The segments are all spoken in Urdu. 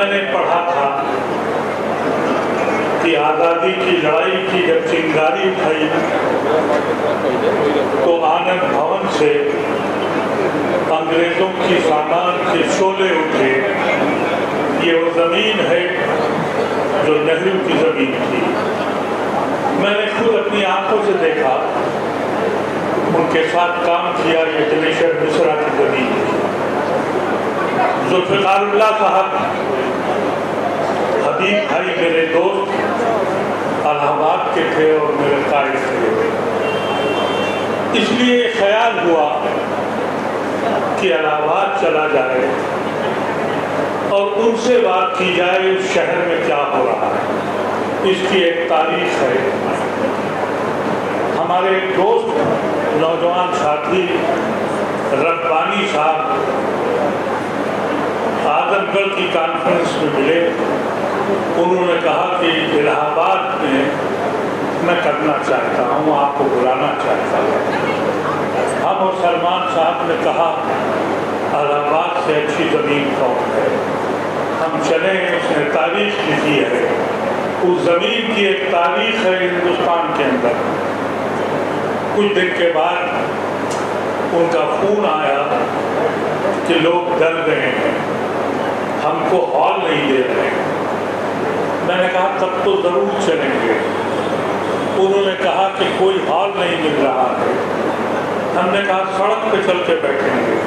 میں نے پڑھا تھا کہ آزادی کی لڑائی کی جب چنگاری اٹھائی تو آنند بھون سے انگریزوں کی سامان کے شعلے اٹھے. یہ وہ زمین ہے جو نہرو کی زمین تھی. میں نے خود اپنی آنکھوں سے دیکھا، ان کے ساتھ کام کیا. یہ دلیشر مشرا کی زمین تھی. ذوالفقار اللہ صاحب حبیب بھائی میرے دوست الہ آباد کے تھے اور میرے قائد تھے. اس لیے خیال ہوا کہ الہ آباد چلا جائے اور ان سے بات کی جائے اس شہر میں کیا ہو رہا ہے. اس کی ایک تاریخ ہے. ہمارے ایک دوست نوجوان ساتھی ربانی صاحب اعظم گڑھ کی کانفرنس میں ملے. انہوں نے کہا کہ الہ آباد میں کرنا چاہتا ہوں، آپ کو بلانا چاہتا ہوں. ہم اور سلمان صاحب نے کہا الہ آباد سے اچھی زمین کون ہے، ہم چلیں. اس نے تاریخ لکھی ہے. اس زمین کی ایک تاریخ ہے ہندوستان کے اندر. کچھ دن کے بعد ان کا فون آیا کہ لوگ ڈر رہے ہیں، ہم کو ہال نہیں دے رہے ہیں. میں نے کہا تب تو ضرور چلیں گے. انہوں نے کہا کہ کوئی ہال نہیں مل رہا ہے. ہم نے کہا سڑک پہ چل کے بیٹھیں گے،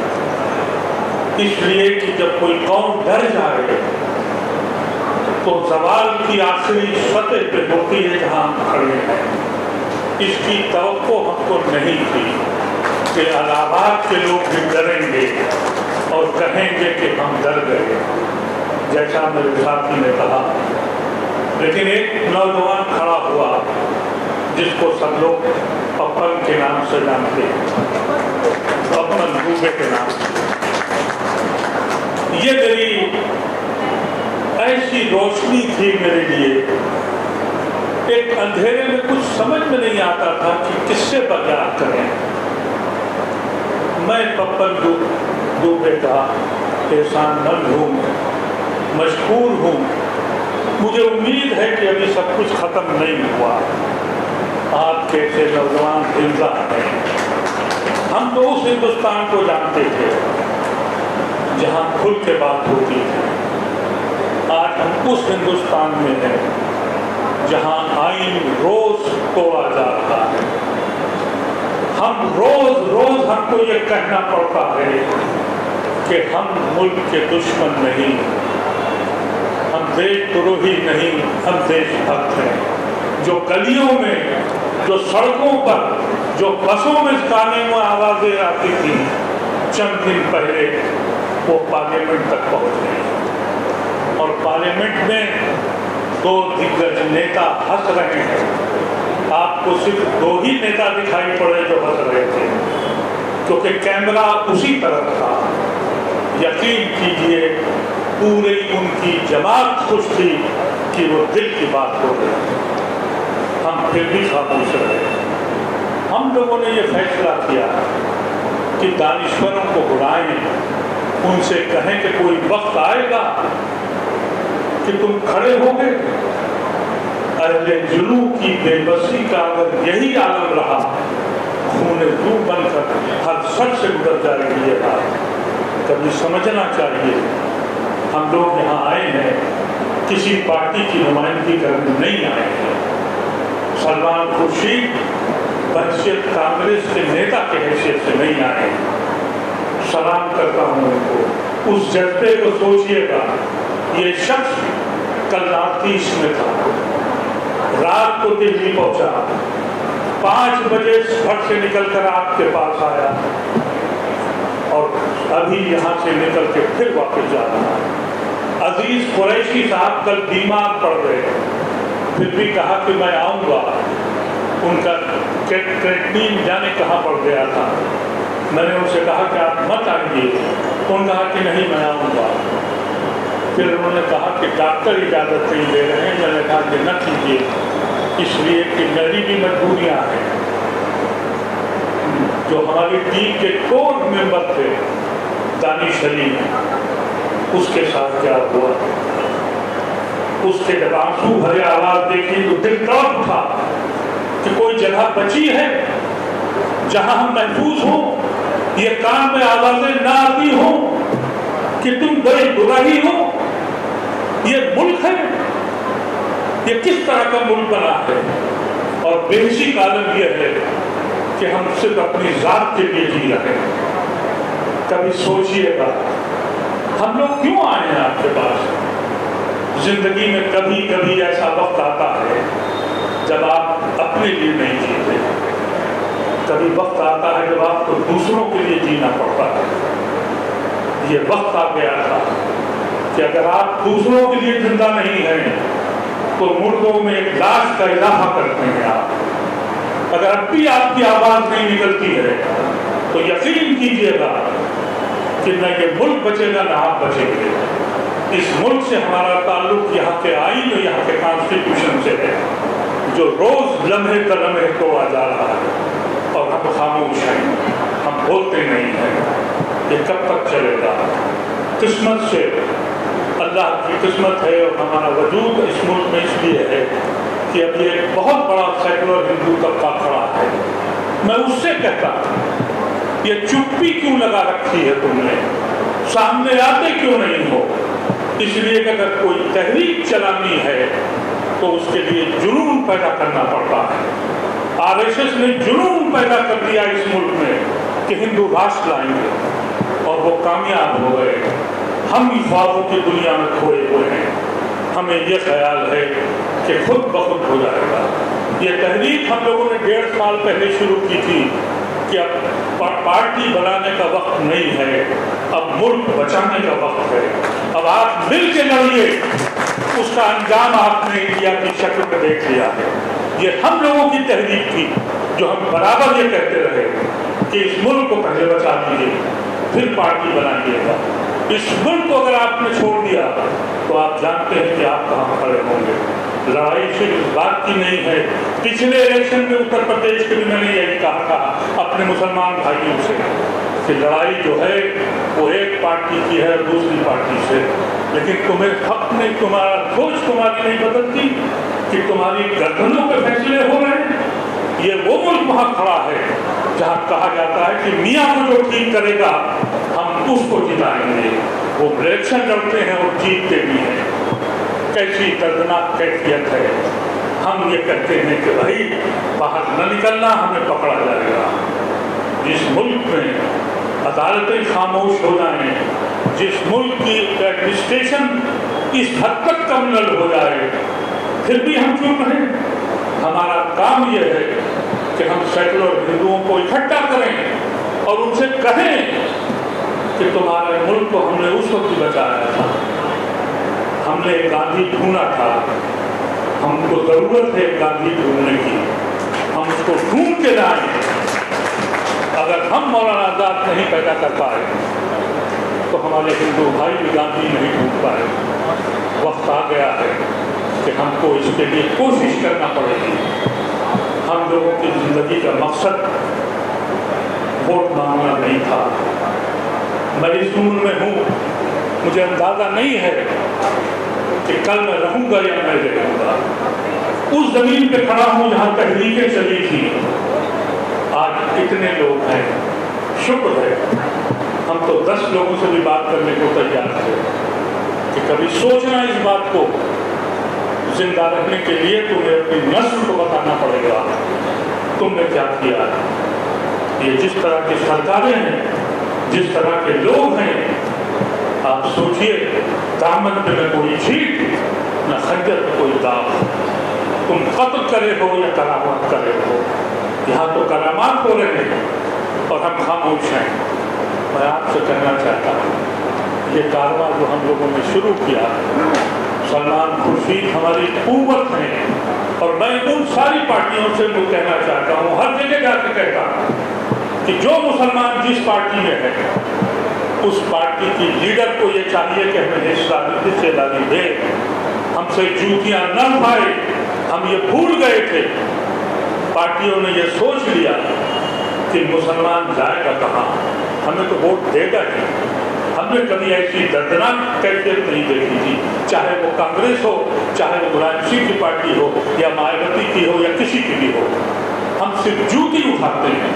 اس لیے کہ جب کوئی قوم ڈر جائے تو زوال کی آخری سطح پہ ہوتی ہے جہاں ہم کھڑے ہیں. اس کی توقع ہم کو نہیں تھی کہ الہ آباد کے لوگ بھی ڈریں گے اور کہیں گے کہ ہم ڈر گئے، جیسا میرے ساتھی نے کہا. لیکن ایک نوجوان کھڑا ہوا جس کو سب لوگ پپن کے نام سے جانتے ہیں، پپن دوبے کے نام سے. یہ میری ایسی روشنی تھی میرے لیے. ایک اندھیرے میں کچھ سمجھ میں نہیں آتا تھا کہ کس سے بیان کریں. میں پپن دوبے کا احسان مند ہوں، مشکور ہوں. مجھے امید ہے کہ ابھی سب کچھ ختم نہیں ہوا. آپ کیسے نوجوان زندہ ہیں. ہم تو اس ہندوستان کو جانتے تھے جہاں کھل کے بات ہوتی ہے. آج ہم اس ہندوستان میں ہیں جہاں آئین روز توڑا جا رہا ہے. ہم روز ہم کو یہ کہنا پڑتا ہے کہ ہم ملک کے دشمن نہیں، ہم دیش دروہی نہیں، ہم دیش بھکت ہیں. جو گلیوں میں، جو سڑکوں پر، جو بسوں میں گانے میں آوازیں آتی تھی چند دن پہلے، وہ پارلیمنٹ تک پہنچ گئی. اور پارلیمنٹ میں دو دگگج نیتا ہنس رہے ہیں. آپ کو صرف دو ہی نیتا دکھائی پڑے جو ہنس رہے تھے کیونکہ کیمرہ اسی طرف تھا. یقین کیجئے پوری ان کی جماعت خوش تھی کہ وہ دل کی بات ہو گئی. ہم پھر بھی خاموش رہے. ہم لوگوں نے یہ فیصلہ کیا کہ دانشوروں کو بلائیں، ان سے کہیں کہ کوئی وقت آئے گا کہ تم کھڑے ہو گے. اہل جلو کی بے بسی کا اگر یہی عالم رہا، خون رو بن کر ہر سر سے گزر جائے گی. یہ بات کبھی سمجھنا چاہیے. ہم لوگ یہاں آئے ہیں کسی پارٹی کی نمائندگی کرنے نہیں آئے ہیں. سلمان خورشید بحیثیت کانگریس کے نیتا کے حیثیت سے نہیں آئے. سلام کرتا ہوں ان کو. اس جذبے کو سوچئے گا. یہ شخص کل رات 30 میں تھا، رات کو دلی پہنچا، 5 بجے گھر سے نکل کر آپ کے پاس آیا اور ابھی یہاں سے نکل کے پھر واپس جا رہا ہے. عزیز قریشی صاحب کل بیمار پڑ گئے، پھر بھی کہا کہ میں آؤں گا. ان کا کریٹنین جانے کہاں پڑ گیا تھا. میں نے ان سے کہا کہ آپ مت آئیے. انہوں نے کہا کہ نہیں میں آؤں گا. پھر انہوں نے کہا کہ ڈاکٹر اجازت نہیں دے رہے ہیں. میں نے کہا کہ نہ کیجیے، اس لیے کہ میری بھی مجبوریاں ہیں. جو ہماری ٹیم کے کور ممبر تھے دانش علی، اس کے ساتھ کیا ہوا؟ اس کے جب آنسو بھرے آواز دیکھی تو دل تڑپ اٹھا کہ کوئی جگہ بچی ہے جہاں ہم محفوظ ہوں، یہ کان میں آوازیں نہ آتی ہوں کہ تم بڑے گناہی ہو۔ یہ ملک ہے، یہ کس طرح کا ملک بنا ہے؟ اور بیسک عالم یہ ہے کہ ہم صرف اپنی ذات کے لیے جی رہے ہیں۔ کبھی سوچئے گا ہم لوگ کیوں آئے ہیں آپ کے پاس؟ زندگی میں کبھی کبھی ایسا وقت آتا ہے جب آپ اپنے لیے نہیں جیتے، کبھی وقت آتا ہے جب آپ کو دوسروں کے لیے جینا پڑتا ہے۔ یہ وقت آ گیا تھا کہ اگر آپ دوسروں کے لیے زندہ نہیں ہیں تو مردوں میں ایک لاش کا اضافہ کرتے ہیں آپ۔ اگر اب بھی آپ کی آواز نہیں نکلتی ہے تو یقین کیجئے گا کہ نہ یہ ملک بچے گا نہ آپ بچیں گے۔ اس ملک سے ہمارا تعلق یہاں کے آئین اور یہاں کے کانسٹیٹیوشن سے ہے، جو روز لمحے در لمحے توڑا جا رہا ہے، اور ہم خاموش ہیں، ہم بولتے نہیں ہیں۔ یہ کب تک چلے گا؟ قسمت سے اللہ کی قسمت ہے اور ہمارا وجود اس ملک میں اس لیے ہے کہ اب یہ ایک بہت بڑا سیکولر ہندو طبقہ کھڑا ہے۔ میں اس سے کہتا ہوں یہ چپی کیوں لگا رکھی ہے تم نے؟ سامنے آتے کیوں نہیں ہو؟ اس لیے کہ اگر کوئی تحریک چلانی ہے تو اس کے لیے جنون پیدا کرنا پڑتا ہے۔ RSS نے جنون پیدا کر دیا اس ملک میں کہ ہندو راشٹر لائیں گے، اور وہ کامیاب ہو گئے۔ ہم ہی خوابوں کی دنیا میں کھوئے ہوئے ہیں۔ ہمیں یہ خیال ہے کہ خود بخود ہو جائے گا۔ یہ تحریک ہم لوگوں نے 1.5 سال پہلے شروع کی تھی کہ اب پارٹی بنانے کا وقت نہیں ہے، اب ملک بچانے کا وقت ہے۔ اب آپ مل کے لڑیے، اس کا انجام آپ نے انڈیا کی شکل میں دیکھ لیا ہے۔ یہ ہم لوگوں کی تحریک تھی جو ہم برابر یہ کہتے رہے کہ اس ملک کو پہلے بچا دیجیے پھر پارٹی بنائیے گا۔ اس ملک کو اگر آپ نے چھوڑ دیا تو آپ جانتے ہیں کہ آپ کہاں کھڑے ہوں گے۔ لڑائی صرف اس بات کی نہیں ہے۔ پچھلے الیکشن میں اتر پردیش کے بھی میں نے یہی کہا تھا اپنے مسلمان بھائیوں سے کہ لڑائی جو ہے وہ ایک پارٹی کی ہے دوسری پارٹی سے، لیکن تمہیں حق نہیں، تمہارا سوچ تمہاری نہیں بدلتی کہ تمہاری گردنوں پہ فیصلے ہو رہے ہیں۔ یہ وہ ملک وہاں کھڑا ہے جہاں کہا جاتا ہے کہ میاں کو جو ٹھیک کرے گا ہم اس کو جتائیں گے۔ وہ الیکشن لڑتے ہیں اور جیتتے بھی ہیں۔ کیسی دردناک کیفیت ہے۔ ہم یہ کہتے ہیں کہ بھائی باہر نہ نکلنا، ہمیں پکڑا جائے گا۔ جس ملک میں عدالتیں خاموش ہو جائیں، جس ملک کی ایڈمنسٹریشن اس حد تک کمزور ہو جائے، پھر بھی ہم چپ رہیں۔ ہمارا کام یہ ہے کہ ہم سیکولر ہندوؤں کو اکٹھا کریں اور ان سے کہیں کہ تمہارے ملک کو ہم نے اس وقت بچایا تھا، ہم نے گاندھی ڈھونڈا تھا، ہم کو ضرورت ہے گاندھی ڈھونڈنے کی، ہم اس کو ڈھونڈ کے لائیں۔ اگر ہم مولانا آزاد نہیں پیدا کر پائے تو ہمارے ہندو بھائی بھی گاندھی نہیں ڈھونڈ پائے۔ وقت آ گیا ہے کہ ہم کو اس کے لیے کوشش کرنا پڑے گی۔ ہم لوگوں کی زندگی کا مقصد ووٹ مانگنا نہیں تھا۔ میں اس عمر میں ہوں، مجھے اندازہ نہیں ہے کہ کل میں رہوں گا یا میں رہوں گا۔ اس زمین پہ کھڑا ہوں جہاں تحریکیں چلی تھی۔ آج کتنے لوگ ہیں، شکر ہے ہم تو 10 لوگوں سے بھی بات کرنے کو تیار تھے کہ کبھی سوچنا اس بات کو، زندہ رہنے کے لیے تمہیں اپنی نسل کو بتانا پڑے گا تم نے کیا کیا۔ یہ جس طرح کی سرکاریں ہیں، جس طرح کے لوگ ہیں، آپ سوچئے دامن پہ نہ کوئی چھیٹ، نہ خنجر پہ کوئی داغ۔ تم قتل کرے ہو یا کرامات کرے ہو، یہاں تو کرامات ہو رہے ہیں اور ہم خاموش ہیں۔ میں آپ سے کہنا چاہتا ہوں یہ کارواں جو ہم لوگوں نے شروع کیا، سلمان خورشید ہماری قوت ہیں، اور میں ان ساری پارٹیوں سے کہنا چاہتا ہوں، ہر جگہ جا کے کہتا ہوں کہ جو مسلمان جس پارٹی میں ہے اس پارٹی کی لیڈر کو یہ چاہیے کہ ہمیں حصہ داری دے، ہم سے جوتیاں نہ کھائے۔ ہم یہ بھول گئے تھے، پارٹیوں نے یہ سوچ لیا کہ مسلمان جائے گا کہاں، ہمیں تو ووٹ دے گا ہی، ہم نے کبھی ایسی دردناک کیفیت نہیں دیکھی تھی، چاہے وہ کانگریس ہو، چاہے وہ ملائم سنگھ کی پارٹی ہو یا مایاوتی کی ہو یا کسی کی بھی ہو۔ ہم صرف جوتی اٹھاتے ہیں،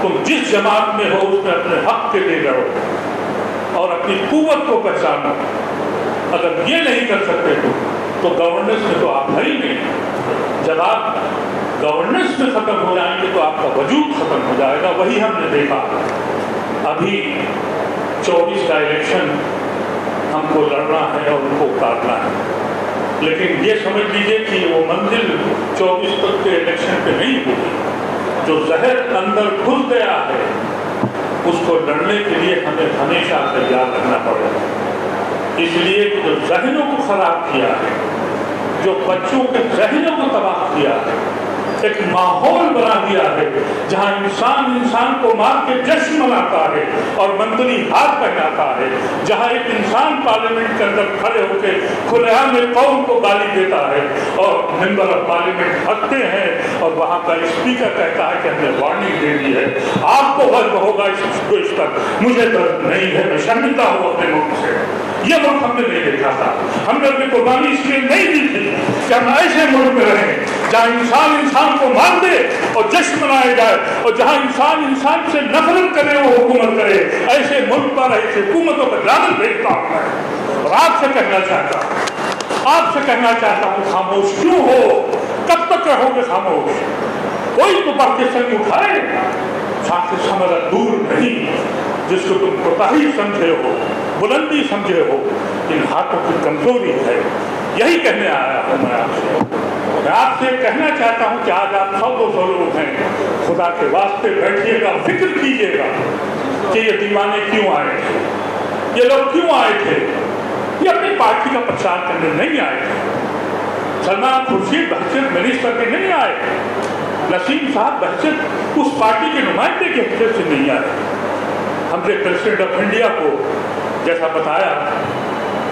تم جس جماعت میں ہو اس میں اپنے حق کے لیے لڑو اور اپنی قوت کو پہچانو۔ اگر یہ نہیں کر سکتے تو گورننس میں تو آپ ہے ہی نہیں۔ جب آپ گورننس میں ختم ہو جائیں گے تو آپ کا وجود ختم ہو جائے گا۔ وہی ہم نے دیکھا، ابھی 24 کا الیکشن ہم کو لڑنا ہے اور ان کو اتارنا ہے، لیکن یہ سمجھ لیجیے کہ وہ منزل 24 تک کے الیکشن پہ نہیں ہوگی۔ جو زہر اندر گھس گیا ہے اس کو لڑنے کے لیے ہمیں ہمیشہ تیار رہنا پڑے گا۔ اس لیے کہ جو ذہنوں کو خراب کیا ہے، جو بچوں کے ذہنوں کو تباہ کیا ہے، ایک ماحول بنا دیا ہے جہاں انسان کو مار کے جشن مناتا ہے اور منتری ہاتھ پہناتا ہے، جہاں ایک انسان پارلیمنٹ کے اندر کھڑے ہو کے کھلے عام قوم کو گالی دیتا ہے اور ممبر آف پارلیمنٹ ہنستے ہیں اور وہاں کا اسپیکر کہتا ہے کہ ہم نے وارننگ دے دی ہے، آپ کو غرب ہوگا اس پر، مجھے درد نہیں ہے، میں شرمندہ ہوں اپنے ملک سے۔ یہ ملک ہم نے نہیں دیکھا تھا، ہم نے اپنی قربانی اس لیے نہیں دی تھی کہ ہم ایسے ملک میں رہیں جہاں انسان کو مار دے اور جشن منایا جائے، اور جہاں انسان سے نفرت کرے وہ حکومت کرے۔ ایسے ملک پر، ایسے حکومتوں پر لعنت بھیجتا ہوں میں، اور آپ سے کہنا چاہتا ہوں خاموش کیوں ہو؟ کب تک رہو گے خاموش؟ کوئی تو بڑھ کے سنگ اٹھائے، ساتھ سمجھ دور نہیں، جس کو تم کوتاہی سمجھے ہو، بلندی سمجھے ہو، ان ہاتھوں کی کمزوری ہے۔ یہی کہنے آیا ہوں میں آپ سے کہنا چاہتا ہوں کہ آج آپ 100-200 لوگ ہیں، خدا کے واسطے بیٹھیے گا، فکر کیجیے گا کہ یہ دیوانے کیوں آئے تھے، یہ لوگ کیوں آئے تھے۔ یہ اپنی پارٹی کا پرچار کرنے نہیں آئے تھے، سلمان خورشید بحثیت منسٹر کے نہیں آئے، نسیم صاحب بحثیت اس پارٹی کے نمائندے کی حیثیت سے نہیں آئے۔ ہم نے پریزیڈنٹ آف انڈیا کو جیسا بتایا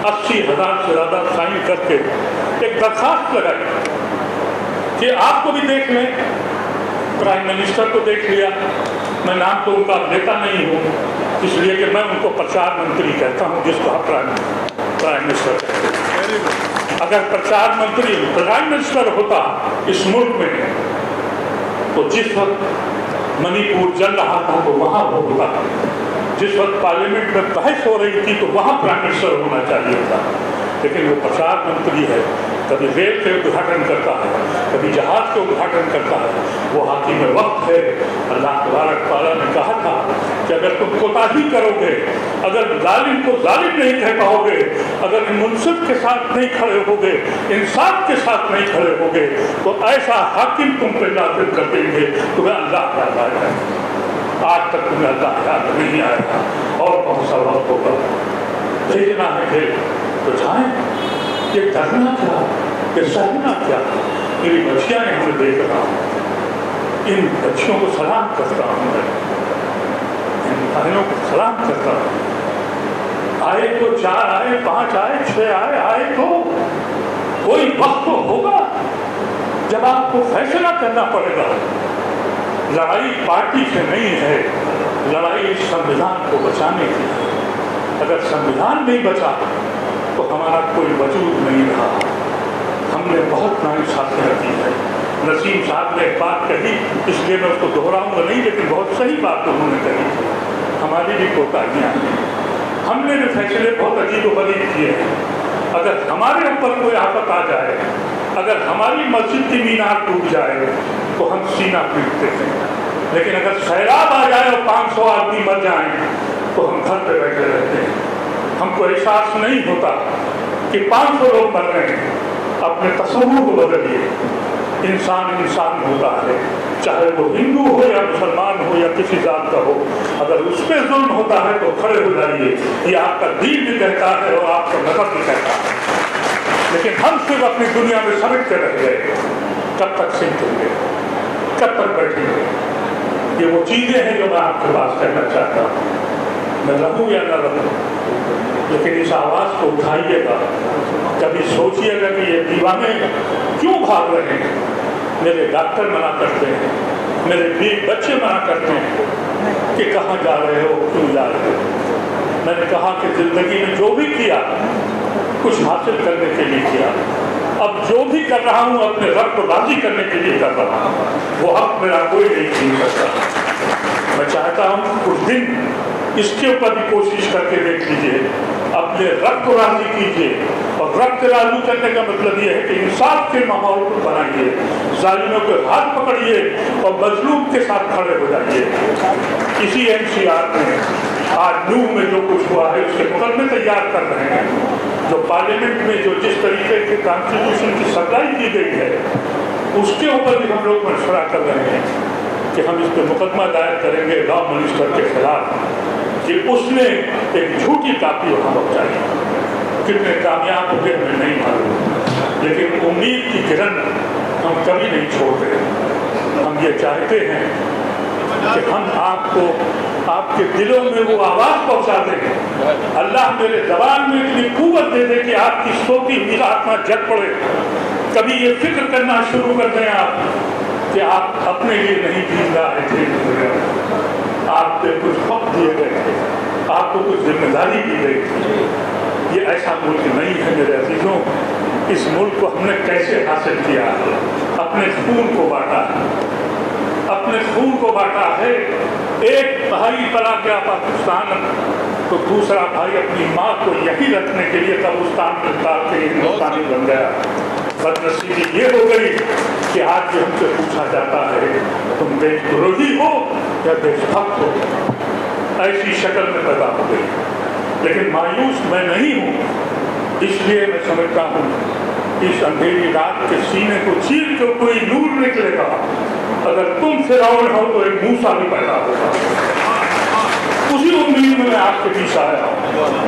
80,000 سے زیادہ سائن کر کے ایک درخواست لگائی کہ آپ کو بھی دیکھ لیں، پرائم منسٹر کو دیکھ لیا، میں نام تو ان کا لیتا نہیں ہوں اس لیے کہ میں ان کو پرچار منتری کہتا ہوں، جس کو آپ پرائم منسٹر کہتے ہیں۔ اگر پرچار منتری پرائم منسٹر ہوتا اس ملک میں تو جس وقت منی پور جل رہا تھا تو وہاں وہ ہوتا، جس وقت پارلیمنٹ میں بحث ہو رہی تھی تو وہاں پرائم منسٹر ہونا چاہیے تھا، لیکن وہ پرچار منتری ہے، کبھی ریل کے ادھاٹن کرتا ہے، کبھی جہاز کے ادھاٹن کرتا ہے۔ وہ حاکم وقت ہے۔ اللہ تبارک تعالیٰ نے کہا تھا کہ اگر تم کوتاہی کرو گے، اگر ظالم کو ظالم نہیں کہہ پاؤ گے، اگر منصف کے ساتھ نہیں کھڑے ہوگے، انصاف کے ساتھ نہیں کھڑے ہوگے، تو ایسا حاکم تم پہ نازل کر دیں گے تمہیں اللہ یاد آئے گا۔ آج تک تمہیں اللہ یاد نہیں آئے گا، اور کون سا وقت ہوگا؟ بھیجنا ہے تو جائیں۔ یہ کرنا کیا، یہ سہنا کیا؟ میری بچیاں ہیں، میں دیکھ رہا ہوں، ان بچیوں کو سلام کرتا ہوں، میں ان بھائیوں کو سلام کرتا ہوں۔ آئے تو 4 آئے، 5 آئے، 6 آئے تو کوئی وقت تو ہوگا جب آپ کو فیصلہ کرنا پڑے گا۔ لڑائی پارٹی سے نہیں ہے، لڑائی سنویدھان کو بچانے کی ہے۔ اگر سنویدھان نہیں بچا تو ہمارا کوئی وجود نہیں رہا۔ ہم نے بہت ناانصافیاں کی ہے۔ نسیم صاحب نے ایک بات کہی، اس لیے میں اس کو دہراؤں گا نہیں، لیکن بہت صحیح بات انہوں نے کہی، ہماری بھی کوتاہیاں ہیں۔ ہم نے جو فیصلے بہت عجیب و غریب کیے ہیں، اگر ہمارے اوپر کوئی آفت آ جائے، اگر ہماری مسجد کی مینار ٹوٹ جائے تو ہم سینہ پیٹتے ہیں، لیکن اگر سیلاب آ جائے اور 500 آدمی مر جائیں تو ہم گھر پہ بیٹھے رہتے ہیں۔ ہم کو احساس نہیں ہوتا کہ 500 لوگ مر رہے ہیں۔ اپنے تصور کو بدلیے۔ انسان ہوتا ہے، چاہے وہ ہندو ہو یا مسلمان ہو یا کسی ذات کا ہو، اگر اس پہ ظلم ہوتا ہے تو کھڑے ہو جائیے۔ یہ آپ کا دین بھی کہتا ہے اور آپ کا مذہب بھی کہتا ہے، لیکن ہم صرف اپنی دنیا میں سمٹ کے رہ گئے۔ کب تک سمٹیں گے؟ کب تک بیٹھیں گے؟ یہ وہ چیزیں ہیں جو میں آپ کے پاس کہنا چاہتا ہوں۔ میں رہوں یا نہ رہوں، لیکن اس آواز کو اٹھائیے گا۔ کبھی سوچیے گا کہ یہ دیوانے کیوں بھاگ رہے ہیں۔ میرے ڈاکٹر منع کرتے ہیں، میرے بچے منع کرتے ہیں کہ کہاں جا رہے ہو، کیوں جا رہے ہو۔ میں نے کہا کہ زندگی میں جو بھی کیا کچھ حاصل کرنے کے لیے کیا، اب جو بھی کر رہا ہوں اپنے رب کو راضی کرنے کے لیے کر رہا ہوں، وہ حق میرا کوئی نہیں چھین سکتا۔ میں چاہتا ہوں کچھ دن اس کے اوپر بھی کوشش کر کے دیکھ لیجیے، اپنے رب کو راضی کیجیے، اور رب کو راضی کرنے کا مطلب یہ ہے کہ انصاف کے ماحول کو بنائیے، ظالموں کے ہاتھ پکڑیے اور مظلوم کے ساتھ کھڑے ہو جائیے۔ اسی NCR میں آج نوح میں جو کچھ ہوا ہے اس کے مقدمے تیار کر رہے ہیں، جو پارلیمنٹ میں جو جس طریقے کے کانسٹیٹیوشن کی سپلائی کی گئی ہے اس کے اوپر بھی ہم لوگ مشورہ کر رہے ہیں کہ ہم اس پہ مقدمہ دائر کریں گے لا منسٹر کے خلاف کہ اس نے ایک جھوٹی کاپی وہاں پہنچائی۔ کتنے کامیاب ہو گئے ہمیں نہیں معلوم، لیکن امید کی کرن ہم کبھی نہیں چھوڑتے۔ ہم یہ چاہتے ہیں کہ ہم آپ کو آپ کے دلوں میں وہ آواز پہنچا دیں، اللہ میرے زبان میں اتنی قوت دے دے کہ آپ کی سوتی ہوئی آتما جگ پڑے، کبھی یہ فکر کرنا شروع کر دیں آپ کہ آپ اپنے لیے نہیں جی رہے تھے، آپ پہ کچھ حق دیے گئے تھے، آپ کو کچھ ذمہ داری دی گئی تھی۔ یہ ایسا ملک نہیں ہے میرے عزیزوں۔ اس ملک کو ہم نے کیسے حاصل کیا؟ اپنے خون کو بانٹا ہے، اپنے خون کو بانٹا ہے۔ ایک بھائی چلا گیا پاکستان تو دوسرا بھائی اپنی ماں کو یہی رکھنے کے لیے قبرستان میں اتار کے ہندوستانی بن گیا۔ بدنصیبی یہ ہو گئی کہ آج بھی ہم سے پوچھا جاتا ہے تم دیش دروہی ہو یا دیش بھکت ہو، ایسی شکل میں پیدا ہو گئی۔ لیکن مایوس میں نہیں ہوں، اس لیے میں سمجھتا ہوں اس اندھیری رات کے سینے کو چیر کے کوئی نور نکلے گا۔ اگر تم فرعون ہو تو ایک موسیٰ بھی پیدا ہوگا۔ اسی امید میں آپ کے پیچھے آیا ہوں۔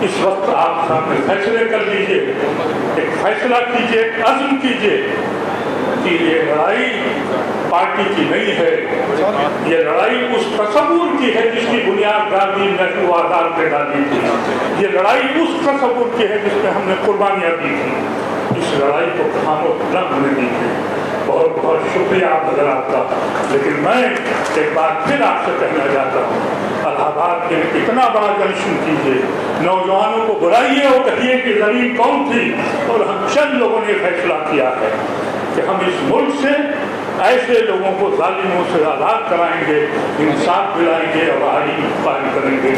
اس وقت آپ سامنے فیصلے کر لیجئے، ایک فیصلہ کیجئے، ایک عزم کیجئے کہ یہ لڑائی پارٹی کی نہیں ہے، یہ لڑائی اس تصور کی ہے جس کی بنیاد گاندھی نہرو آزاد نے ڈالی تھی، یہ لڑائی اس تصور کی ہے جس میں ہم نے قربانیاں دی تھی۔ اس لڑائی کو خاموش نہ ہونے دیجیے۔ بہت بہت شکریہ آپ حضرات کا، لیکن میں ایک بار پھر آپ سے کہنا چاہتا ہوں الہ آباد کے اتنا بڑا جشن کیجیے، نوجوانوں کو بلائیے اور کہیے کہ زمین کون تھی، اور ہم چند لوگوں نے فیصلہ کیا ہے کہ ہم اس ملک سے ایسے لوگوں کو ظالموں سے آزاد کرائیں گے، انصاف دلائیں گے اور آئین قائم کریں گے۔